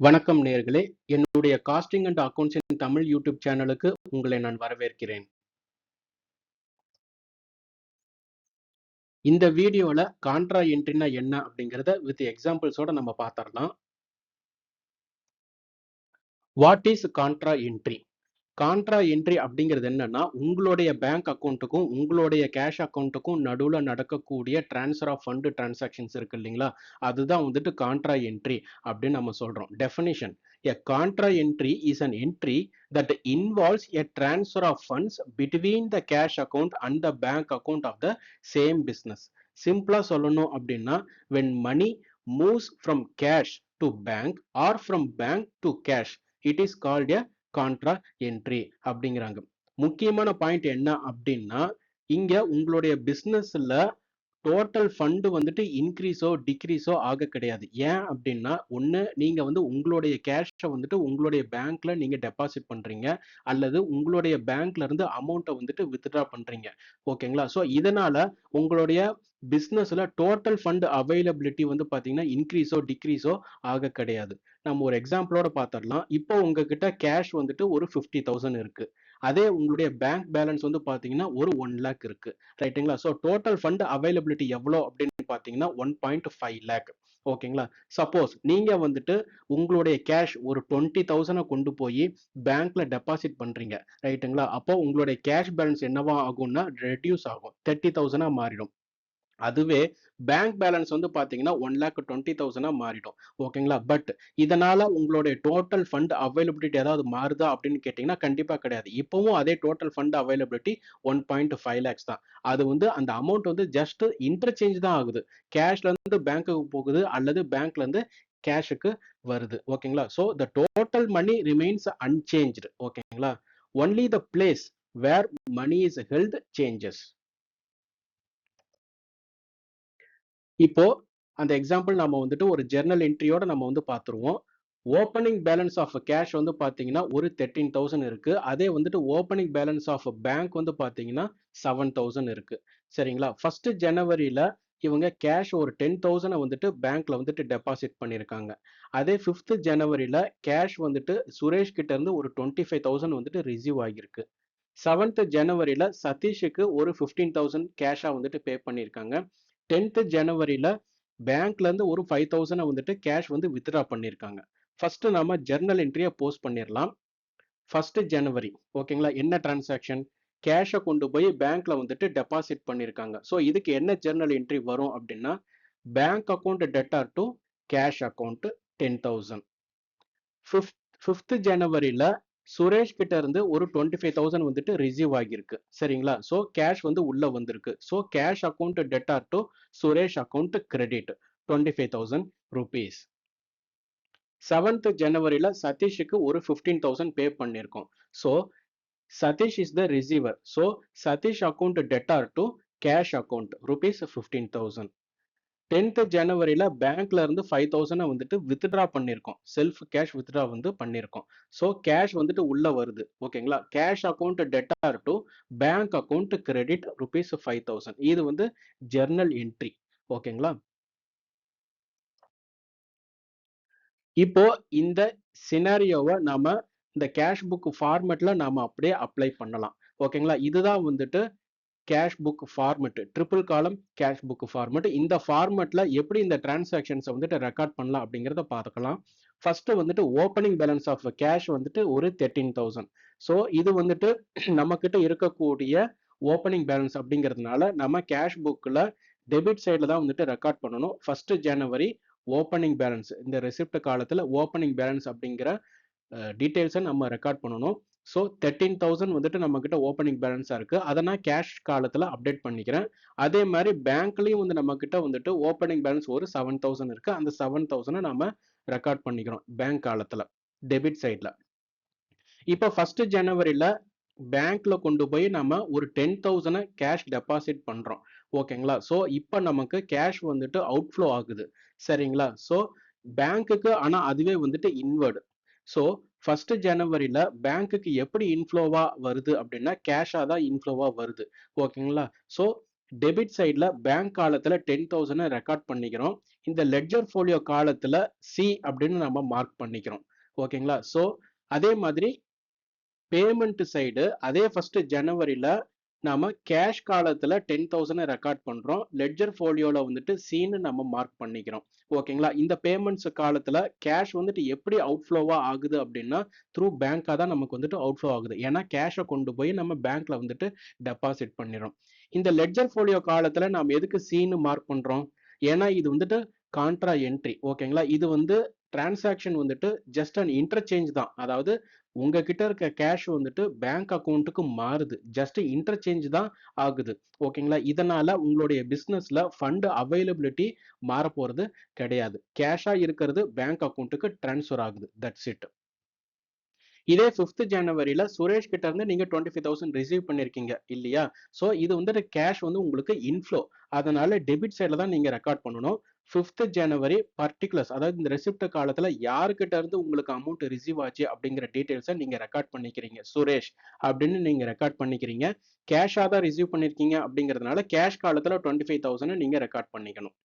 வணக்கம் நேயர்களே, என்னுடைய costing and accounts in Tamil YouTube சேனலுக்கு உங்களை நான் வரவேற்கிறேன். இந்த வீடியோல கான்ட்ரா என்ட்ரினா என்ன அப்படிங்கிறத வித் எக்ஸாம்பிள்ஸோட நம்ம பார்த்தரலாம். What is contra entry? Contra entry அப்படிங்கிறது என்னன்னா, உங்களுடைய பேங்க் அக்கவுண்ட்டுக்கும் உங்களுடைய கேஷ் அக்கவுண்ட்டுக்கும் நடுவுல நடக்கக்கூடிய ட்ரான்ஸ்ஃபர் ஆஃப் ஃபண்ட் டிரான்சாக்ஷன்ஸ் இருக்கு இல்லைங்களா, அதுதான் வந்துட்டு கான்ட்ரா என்ட்ரி அப்படின்னு நம்ம சொல்றோம். Definition: a contra entry is an entry that involves a transfer of funds between the cash account and the bank account of the same business. சிம்பிளா சொல்லணும் அப்படின்னா, when money moves from cash to bank or from bank to cash, it is called a contra entry அப்படிங்கிறாங்க. முக்கியமான point என்ன அப்படின்னா, இங்க உங்களுடைய பிசினஸ்ல டோட்டல் ஃபண்ட் வந்துட்டு இன்க்ரீஸோ டிக்ரீஸோ ஆக கிடையாது. ஏன் அப்படின்னா, ஒண்ணு நீங்க வந்து உங்களுடைய கேஷை வந்துட்டு உங்களுடைய பேங்க்ல நீங்க டெபாசிட் பண்றீங்க, அல்லது உங்களுடைய பேங்க்ல இருந்து அமௌண்ட்டை வந்துட்டு வித்ட்ரா பண்றீங்க. ஓகேங்களா? ஸோ இதனால உங்களுடைய பிசினஸ்ல டோட்டல் ஃபண்ட் அவைலபிலிட்டி வந்து பாத்தீங்கன்னா இன்க்ரீஸோ டிக்ரீஸோ ஆக கிடையாது. நம்ம ஒரு எக்ஸாம்பிளோட பார்த்துடலாம். இப்போ உங்ககிட்ட கேஷ் வந்துட்டு ஒரு 50,000 இருக்கு. அதே உங்களுடைய பேங்க் பேலன்ஸ் வந்து பாத்தீங்கன்னா ஒரு 1 lakh இருக்கு. ரைட்டுங்களா? ஸோ டோட்டல் ஃபண்ட் அவைலபிலிட்டி எவ்வளோ அப்படின்னு பார்த்தீங்கன்னா 1.5 lakh. ஓகேங்களா? சப்போஸ் நீங்க வந்துட்டு உங்களுடைய கேஷ் ஒரு 20,000 கொண்டு போய் பேங்க்ல டெபாசிட் பண்றீங்க. ரைட்டுங்களா? அப்போ உங்களுடைய கேஷ் பேலன்ஸ் என்னவா ஆகும்னா ரெடியூஸ் ஆகும். 30,000 மாறிடும். அதுவே பேங்க் பேலன்ஸ் வந்து பாத்தீங்கன்னா 1,20,000 மாறிடும். ஓகேங்களா? பட் இதனால உங்களுடைய டோட்டல் ஃபண்ட் அவைலபிலிட்டி ஏதாவது மாறுதா அப்படின்னு கேட்டீங்கன்னா கண்டிப்பா கிடையாது. இப்பவும் அதே டோட்டல் ஃபண்ட் அவைலபிலிட்டி 1.5 lakhs தான். அது வந்து அந்த அமௌண்ட் வந்து ஜஸ்ட் இன்டர்சேஞ்ச் தான் ஆகுது. கேஷ்ல இருந்து பேங்க்குக்கு போகுது அல்லது பேங்க்ல இருந்து கேஷுக்கு வருது. ஓகேங்களா? So the total money remains unchanged. ஓகேங்களா? Only the place where money is held changes. இப்போ அந்த எக்ஸாம்பிள் நம்ம வந்துட்டு ஒரு ஜெர்னல் என்ட்ரியோட நம்ம வந்து பார்த்துருவோம். ஓப்பனிங் பேலன்ஸ் ஆஃப் கேஷ் வந்து பார்த்தீங்கன்னா ஒரு 13,000 இருக்கு. அதே வந்துட்டு ஓப்பனிங் பேலன்ஸ் ஆஃப் பேங்க் வந்து பார்த்தீங்கன்னா 7,000 இருக்கு. சரிங்களா? 1st ஜனவரியில இவங்க கேஷ் ஒரு 10,000 வந்துட்டு பேங்க்ல வந்துட்டு டெபாசிட் பண்ணியிருக்காங்க. அதே 5th ஜனவரியில கேஷ் வந்துட்டு சுரேஷ் கிட்ட இருந்து ஒரு 25,000 வந்துட்டு ரிசீவ் ஆகியிருக்கு. 7th ஜனவரியில சதீஷுக்கு ஒரு 15,000 கேஷா வந்துட்டு பே பண்ணியிருக்காங்க. 10th ஜனவரியில பேங்க்ல இருந்து ஒரு 5,000 வந்துட்டு கேஷ் வந்து வித்ட்ரா பண்ணியிருக்காங்க. ஃபர்ஸ்ட் நாம ஜர்னல் என்ட்ரியை போஸ்ட் பண்ணிடலாம். 1st ஜனவரி ஓகேங்களா? என்ன டிரான்சாக்ஷன்? கேஷை கொண்டு போய் பேங்க்ல வந்துட்டு டெபாசிட் பண்ணியிருக்காங்க. ஸோ இதுக்கு என்ன ஜர்னல் என்ட்ரி வரும் அப்படின்னா, bank account debtor to cash account 10,000. 5th ஜனவரியில சுரேஷ் கிட்ட இருந்து ஒரு 25,000 வந்துட்டு ரிசீவ் ஆகியிருக்கு. சரிங்களா? ஸோ கேஷ் வந்து உள்ள வந்திருக்கு. So cash account debtor to Suresh account credit 25,000 rupees. 7th ஜனவரியில சதீஷுக்கு ஒரு 15,000 பே பண்ணியிருக்கோம். So Satish is the receiver. So Satish account debtor to cash account rupees 15,000. 10th ஜனவரியில பேங்க்ல இருந்து 5,000 வந்துட்டு வித்ட்ரா பண்ணியிருக்கோம். செல்ஃப் கேஷ் வித்ட்ரா வந்து பண்ணியிருக்கோம். ஸோ கேஷ் வந்துட்டு உள்ள வருது. ஓகேங்களா? Cash account debtor to bank account credit rupees 5,000. இது வந்து ஜர்னல் என்ட்ரி. ஓகேங்களா? இப்போ இந்த சினாரியோவை நாம இந்த கேஷ் புக் ஃபார்மேட்ல நாம அப்படியே அப்ளை பண்ணலாம். ஓகேங்களா? இதுதான் வந்துட்டு கேஷ் புக் ஃபார்மெட், ட்ரிபிள் காலம் கேஷ் புக் ஃபார்மெட். இந்த ஃபார்மெட்ல எப்படி இந்த டிரான்சாக்ஷன்ஸை வந்துட்டு ரெக்கார்ட் பண்ணலாம் அப்படிங்கிறத பார்க்கலாம். ஃபர்ஸ்ட் வந்துட்டு ஓப்பனிங் பேலன்ஸ் ஆஃப் கேஷ் வந்துட்டு ஒரு 13,000. ஸோ இது வந்துட்டு நம்ம கிட்ட இருக்கக்கூடிய ஓப்பனிங் பேலன்ஸ் அப்படிங்கிறதுனால நம்ம கேஷ் புக்ல டெபிட் சைடில் தான் வந்துட்டு ரெக்கார்ட் பண்ணணும். 1st ஜனவரி ஓப்பனிங் பேலன்ஸ், இந்த ரெசிப்ட் காலத்துல ஓப்பனிங் பேலன்ஸ் அப்படிங்கிற டீடைல்ஸை நம்ம ரெக்கார்ட் பண்ணணும். ஸோ 13,000 வந்துட்டு நம்ம கிட்ட ஓப்பனிங் பேலன்ஸா இருக்கு. அதை நான் கேஷ் காலத்துல அப்டேட் பண்ணிக்கிறேன். அதே மாதிரி பேங்க்லயும் வந்து நம்ம கிட்ட வந்துட்டு ஓப்பனிங் பேலன்ஸ் ஒரு 7,000 இருக்கு. அந்த 7,000 நம்ம ரெக்கார்ட் பண்ணிக்கிறோம் பேங்க் காலத்துல டெபிட் சைட்ல. இப்போ 1st ஜனவரியில பேங்க்ல கொண்டு போய் நம்ம ஒரு 10,000 கேஷ் டெபாசிட் பண்றோம். ஓகேங்களா? ஸோ இப்போ நமக்கு கேஷ் வந்துட்டு அவுட்ஃப்ளோ ஆகுது. சரிங்களா? ஸோ பேங்க்குக்கு ஆனா அதுவே வந்துட்டு இன்வர்டு. ஸோ 1st ஜனவரியில பேங்க்குக்கு எப்படி இன்ஃப்ளோவா வருது அப்படின்னா கேஷா தான் இன்ஃப்ளோவா வருது. ஓகேங்களா? ஸோ டெபிட் சைடுல பேங்க் காலத்துல 10,000 ரெக்கார்ட் பண்ணிக்கிறோம். இந்த லெட்ஜர் ஃபோலியோ காலத்துல சி அப்படின்னு நம்ம மார்க் பண்ணிக்கிறோம். ஓகேங்களா? ஸோ அதே மாதிரி பேமெண்ட் சைடு அதே ஃபர்ஸ்ட் ஜனவரில நாம கேஷ் காலத்துல 10,000 ரெக்கார்ட் பண்றோம். லெட்ஜர் ஃபோலியோல வந்துட்டு சீன்னு நம்ம மார்க் பண்ணிக்கிறோம். ஓகேங்களா? இந்த பேமெண்ட்ஸ் காலத்துல கேஷ் வந்துட்டு எப்படி அவுட்ஃப்ளோவா ஆகுது அப்படின்னா த்ரூ பேங்கா தான் நமக்கு வந்துட்டு அவுட்ஃப்ளோ ஆகுது. ஏன்னா கேஷை கொண்டு போய் நம்ம பேங்க்ல வந்துட்டு டெபாசிட் பண்ணிடுறோம். இந்த லெட்ஜர் ஃபோலியோ காலத்துல நாம் எதுக்கு சீன்னு மார்க் பண்றோம்? ஏன்னா இது வந்துட்டு கான்ட்ரா என்ட்ரி. ஓகேங்களா? இது வந்து டிரான்சாக்ஷன் வந்துட்டு ஜஸ்ட் அன் இன்டர்சேஞ்ச் தான். அதாவது உங்ககிட்ட இருக்க கேஷ் வந்துட்டு பேங்க் அக்கௌண்ட்டுக்கு மாறுது. ஜஸ்ட் இன்டர்சேஞ்ச் தான் ஆகுது. ஓகேங்களா? இதனால உங்களுடைய பிசினஸ்ல ஃபண்ட் அவைலபிலிட்டி மாற போறது கிடையாது. கேஷா இருக்கிறது பேங்க் அக்கௌண்ட்டுக்கு டிரான்ஸ்ஃபர் ஆகுது. That's it. இதே 5th ஜனவரில சுரேஷ் கிட்ட இருந்து நீங்க 25,000 ரிசீவ் பண்ணிருக்கீங்க இல்லையா? சோ இது வந்துட்டு கேஷ் வந்து உங்களுக்கு இன்ஃப்ளோ. அதனால டெபிட் சைடுல தான் நீங்க ரெக்கார்ட் பண்ணணும். 5th ஜனவரி பர்டிகுலர்ஸ் அதாவது இந்த ரெசிப்ட் காலத்துல யாருக்கிட்ட இருந்து உங்களுக்கு அமௌண்ட் ரிசீவ் ஆச்சு அப்படிங்கிற டீடைல்ஸை நீங்க ரெக்கார்ட் பண்ணிக்கிறீங்க. சுரேஷ் அப்படின்னு நீங்க ரெக்கார்ட் பண்ணிக்கிறீங்க. கேஷா தான் ரிசீவ் பண்ணிருக்கீங்க அப்படிங்கிறதுனால கேஷ் காலத்துல 25,000 நீங்க ரெக்கார்ட் பண்ணிக்கணும்.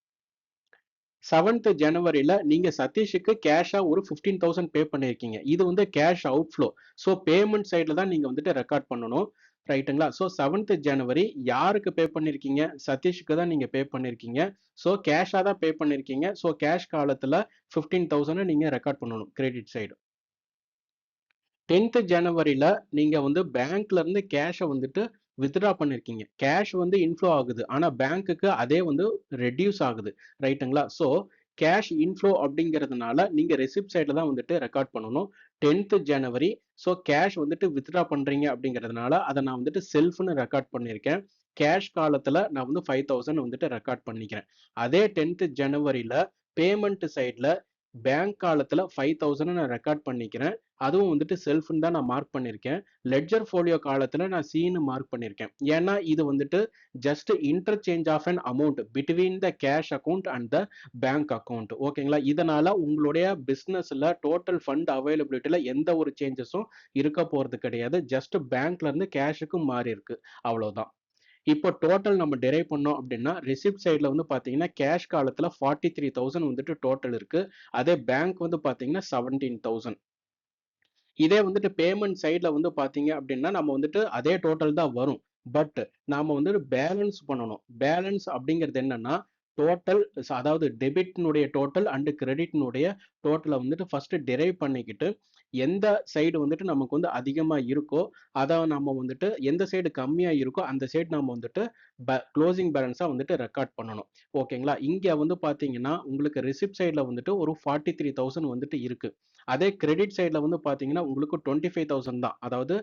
7th ஜனவரில நீங்க சதீஷுக்கு கேஷா ஒரு 15,000 பே பண்ணியிருக்கீங்க. இது வந்து கேஷ் அவுட்ஃப்ளோ. ஸோ பேமெண்ட் சைடுல தான் நீங்க வந்துட்டு ரெக்கார்ட் பண்ணணும். ரைட்டுங்களா? ஸோ 7th ஜனவரி யாருக்கு பே பண்ணியிருக்கீங்க? சதீஷுக்கு தான் நீங்க பே பண்ணியிருக்கீங்க. ஸோ கேஷா தான் பே பண்ணியிருக்கீங்க. ஸோ கேஷ் காலத்துல 15,000 நீங்க ரெக்கார்ட் பண்ணணும் கிரெடிட் சைடு. 10th ஜனவரில நீங்க வந்து பேங்க்ல இருந்து கேஷை வந்துட்டு வித்ட்ரா பண்ணிருக்கீங்க. கேஷ் வந்து இன்ஃப்ளோ ஆகுது. ஆனா பேங்க்குக்கு அதே வந்து ரெடியூஸ் ஆகுது. ரைட்டுங்களா? ஸோ கேஷ் இன்ஃப்ளோ அப்படிங்கிறதுனால நீங்க ரெசிப்ட் சைடுல தான் வந்துட்டு ரெக்கார்ட் பண்ணணும். 10th ஜனவரி ஸோ கேஷ் வந்துட்டு வித்ட்ரா பண்றீங்க அப்படிங்கிறதுனால அதை நான் வந்துட்டு செல்ஃப்னு ரெக்கார்ட் பண்ணியிருக்கேன். கேஷ் காலத்துல நான் வந்து 5,000 வந்துட்டு ரெக்கார்ட் பண்ணிக்கிறேன். அதே 10th ஜனவரில பேமெண்ட் சைட்ல பேங்க் காலத்துல 5,000 நான் ரெக்கார்ட் பண்ணிக்கிறேன். அதுவும் வந்துட்டு செல்ஃப்னு தான் நான் மார்க் பண்ணியிருக்கேன். லெட்ஜர் ஃபோலியோ காலத்துல நான் சீன்னு மார்க் பண்ணியிருக்கேன். ஏன்னா இது வந்துட்டு just interchange of an amount between the cash account and the bank account. ஓகேங்களா? இதனால உங்களுடைய பிசினஸ்ல டோட்டல் ஃபண்ட் அவைலபிலிட்டியில எந்த ஒரு சேஞ்சஸும் இருக்க போறது கிடையாது. ஜஸ்ட் பேங்க்ல இருந்து கேஷுக்கு மாறி இருக்கு. அவ்வளவுதான். இப்போ டோட்டல் நம்ம டெரைவ் பண்ணோம் அப்படின்னா ரிசிப்ட் சைடில் வந்து பார்த்தீங்கன்னா கேஷ் காலத்தில் 43,000 வந்துட்டு டோட்டல் இருக்கு. அதே பேங்க் வந்து பார்த்தீங்கன்னா 17,000. இதே வந்துட்டு பேமெண்ட் சைடில் வந்து பார்த்தீங்க அப்படின்னா நம்ம வந்துட்டு அதே டோட்டல் தான் வரும். பட் நாம வந்துட்டு பேலன்ஸ் பண்ணணும். பேலன்ஸ் அப்படிங்கிறது என்னன்னா டோட்டல் அதாவது டெபிட்னுடைய டோட்டல் அண்ட் கிரெடிட்னுடைய டோட்டலை வந்துட்டு ஃபர்ஸ்ட் டெரைவ் பண்ணிக்கிட்டு எந்த சைடு வந்துட்டு நமக்கு வந்து அதிகமாக இருக்கோ அதை நம்ம வந்துட்டு எந்த சைடு கம்மியாக இருக்கோ அந்த சைடு நம்ம வந்துட்டு க்ளோசிங் பேலன்ஸாக வந்துட்டு ரெக்கார்ட் பண்ணணும். ஓகேங்களா? இங்கே வந்து பார்த்தீங்கன்னா உங்களுக்கு ரிசிப்ட் சைடில் வந்துட்டு ஒரு 43,000 வந்துட்டு இருக்கு. அதே கிரெடிட் சைடில் வந்து பார்த்தீங்கன்னா உங்களுக்கு 25,000 தான். அதாவது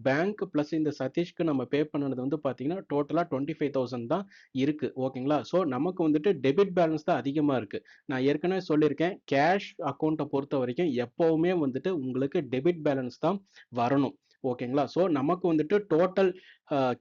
பேங்க் ப்ளஸ் இந்த சதீஷ்க்கு நம்ம பே பண்ணது வந்து பார்த்தீங்கன்னா டோட்டலாக 25,000 தான் இருக்கு. ஓகேங்களா? ஸோ நமக்கு வந்துட்டு டெபிட் பேலன்ஸ் தான் அதிகமாக இருக்கு. நான் ஏற்கனவே சொல்லியிருக்கேன் கேஷ் அக்கௌண்ட்டை பொறுத்த வரைக்கும் எப்பவுமே வந்துட்டு உங்களுக்கு டெபிட் பேலன்ஸ் தான் வரணும். ஓகேங்களா? ஸோ நமக்கு வந்துட்டு டோட்டல்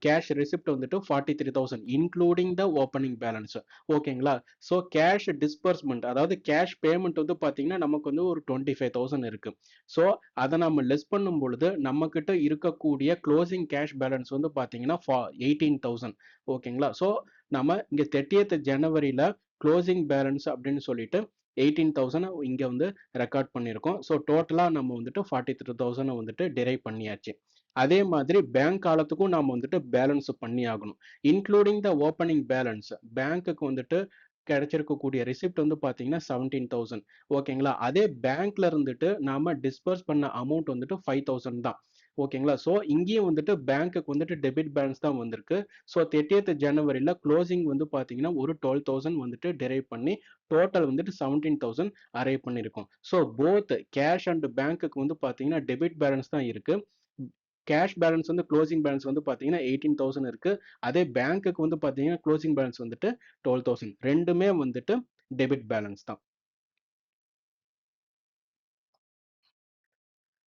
கேஷ் ரிசிப்ட் வந்துட்டு 43,000 இன்க்ளூடிங் த ஓப்பனிங் பேலன்ஸ். ஓகேங்களா? ஸோ கேஷ் டிஸ்பர்ஸ்மெண்ட் அதாவது கேஷ் பேமெண்ட் வந்து பார்த்தீங்கன்னா நமக்கு வந்து ஒரு 25,000 இருக்கு. ஸோ அதை நம்ம லெஸ் பண்ணும் பொழுது நம்ம கிட்ட இருக்கக்கூடிய க்ளோசிங் கேஷ் பேலன்ஸ் வந்து பார்த்தீங்கன்னா 18,000. ஓகேங்களா? ஸோ நம்ம இங்க 30th ஜனவரியில க்ளோசிங் பேலன்ஸ் அப்படின்னு சொல்லிட்டு 18,000 இங்க வந்து ரெக்கார்ட் பண்ணியிருக்கோம். ஸோ டோட்டலா நம்ம வந்துட்டு 43,000 வந்துட்டு டெரைவ் பண்ணியாச்சு. அதே மாதிரி பேங்க் காலத்துக்கும் நாம வந்துட்டு பேலன்ஸ் பண்ணி ஆகணும். இன்க்ளூடிங் த ஓப்பனிங் பேலன்ஸ் பேங்க்குக்கு வந்துட்டு கிடைச்சிருக்கக்கூடிய ரிசிப்ட் வந்து பார்த்தீங்கன்னா 17,000. ஓகேங்களா? அதே பேங்க்ல இருந்துட்டு நாம டிஸ்பர்ஸ் பண்ண அமௌண்ட் வந்துட்டு 5,000 தான். ஓகேங்களா? ஸோ இங்கேயும் வந்துட்டு பேங்க்குக்கு வந்துட்டு டெபிட் பேலன்ஸ் தான் வந்திருக்கு. ஸோ 30th ஜனவரியில் க்ளோசிங் வந்து பார்த்தீங்கன்னா ஒரு 12,000 வந்துட்டு டெரைவ் பண்ணி டோட்டல் வந்துட்டு 17,000 அரைவ் பண்ணியிருக்கோம். ஸோ போத் கேஷ் அண்ட் பேங்க்குக்கு வந்து பார்த்தீங்கன்னா டெபிட் பேலன்ஸ் தான் இருக்கு. கேஷ் பேலன்ஸ் வந்து க்ளோசிங் பேலன்ஸ் வந்து பார்த்தீங்கன்னா 18,000 இருக்கு. அதே பேங்க்குக்கு வந்து பார்த்தீங்கன்னா க்ளோசிங் பேலன்ஸ் வந்துட்டு 12,000. ரெண்டுமே வந்துட்டு டெபிட் பேலன்ஸ் தான்.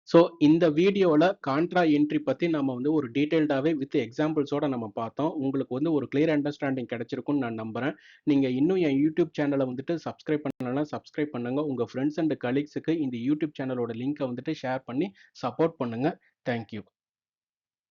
ஸோ இந்த வீடியோவில் கான்ட்ரா என்ட்ரி பற்றி நம்ம வந்து ஒரு டீட்டெயில்டாகவே வித் எக்ஸாம்பிள்ஸோட நம்ம பார்த்தோம். உங்களுக்கு வந்து ஒரு கிளியர் அண்டர்ஸ்டாண்டிங் கிடைச்சிருக்கும்னு நான் நம்புகிறேன். நீங்கள் இன்னும் என் யூடியூப் சேனலை வந்துட்டு சப்ஸ்கிரைப் பண்ணலன்னா சப்ஸ்கிரைப் பண்ணுங்கள். உங்கள் ஃப்ரெண்ட்ஸ் அண்ட் கலீக்ஸுக்கு இந்த யூடியூப் சேனலோட லிங்க்கை வந்துட்டு ஷேர் பண்ணி சப்போர்ட் பண்ணுங்கள். தேங்க்யூ.